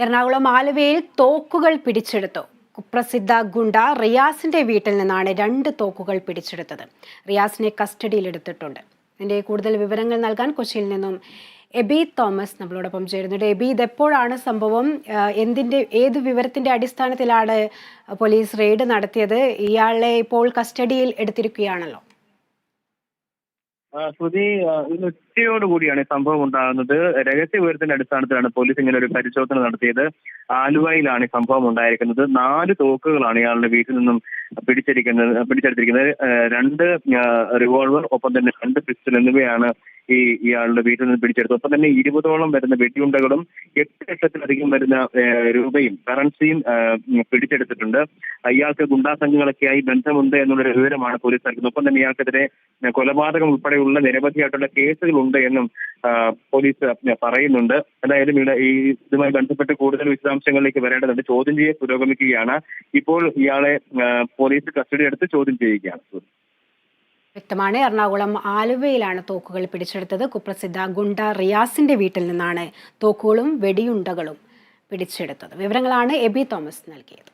എറണാകുളം ആലുവയിൽ തോക്കുകൾ പിടിച്ചെടുത്തു. കുപ്രസിദ്ധ ഗുണ്ട റിയാസിന്റെ വീട്ടിൽ നിന്നാണ് 2 തോക്കുകൾ പിടിച്ചെടുത്തത്. റിയാസിനെ കസ്റ്റഡിയിലെടുത്തിട്ടുണ്ട്. ഇതിന്റെ കൂടുതൽ വിവരങ്ങൾ നൽകാൻ കൊച്ചിയിൽ നിന്നും എബി തോമസ് നമ്മളോടൊപ്പം ചേരുന്നുണ്ട്. എബി, ഇതെപ്പോഴാണ് സംഭവം? ഏത് വിവരത്തിന്റെ അടിസ്ഥാനത്തിലാണ് പോലീസ് റെയ്ഡ് നടത്തിയത്? ഇയാളെ ഇപ്പോൾ കസ്റ്റഡിയിൽ എടുത്തിരിക്കുകയാണല്ലോ. ശ്രുതി, ഇന്ന് ഉച്ചയോടുകൂടിയാണ് സംഭവം ഉണ്ടാകുന്നത്. രഹസ്യ വിവരത്തിന്റെ അടിസ്ഥാനത്തിലാണ് പോലീസ് ഇങ്ങനെ ഒരു പരിശോധന നടത്തിയത്. ആലുവയിലാണ് ഈ സംഭവം ഉണ്ടായിരിക്കുന്നത്. 4 തോക്കുകളാണ് ഇയാളുടെ വീട്ടിൽ നിന്നും പിടിച്ചെടുത്തിരിക്കുന്നത്. 2 റിവോൾവർ, ഒപ്പം തന്നെ 2 പിസ്റ്റൾ എന്നിവയാണ് ഇയാളുടെ വീട്ടിൽ നിന്ന് പിടിച്ചെടുത്തത്. ഒപ്പം തന്നെ 20ഓളം വരുന്ന വെടിയുണ്ടകളും 8 ലക്ഷത്തിലധികം വരുന്ന രൂപയും കറൻസിയും പിടിച്ചെടുത്തിട്ടുണ്ട്. ഇയാൾക്ക് ഗുണ്ടാ സംഘങ്ങളൊക്കെയായി ബന്ധമുണ്ട് എന്നുള്ളൊരു വിവരമാണ് പോലീസ് നൽകുന്നത്. ഒപ്പം തന്നെ ഇയാൾക്കെതിരെ കൊലപാതകം ഉൾപ്പെടെയുള്ള നിരവധിയായിട്ടുള്ള കേസുകളുണ്ട് എന്നും പോലീസ് പറയുന്നുണ്ട്. എന്തായാലും ഇതുമായി ബന്ധപ്പെട്ട് കൂടുതൽ വിശദാംശങ്ങളിലേക്ക് വരേണ്ടതുണ്ട്. ചോദ്യം ചെയ്യൽ പുരോഗമിക്കുകയാണ്. ഇപ്പോൾ ഇയാളെ പോലീസ് കസ്റ്റഡി എടുത്ത് ചോദ്യം ചെയ്യുകയാണ്. വ്യക്തമാണ്. എറണാകുളം ആലുവയിലാണ് തോക്കുകൾ പിടിച്ചെടുത്തത്. കുപ്രസിദ്ധ ഗുണ്ട റിയാസിന്റെ വീട്ടിൽ നിന്നാണ് തോക്കുകളും വെടിയുണ്ടകളും പിടിച്ചെടുത്തത്. വിവരങ്ങളാണ് എബി തോമസ് നൽകിയത്.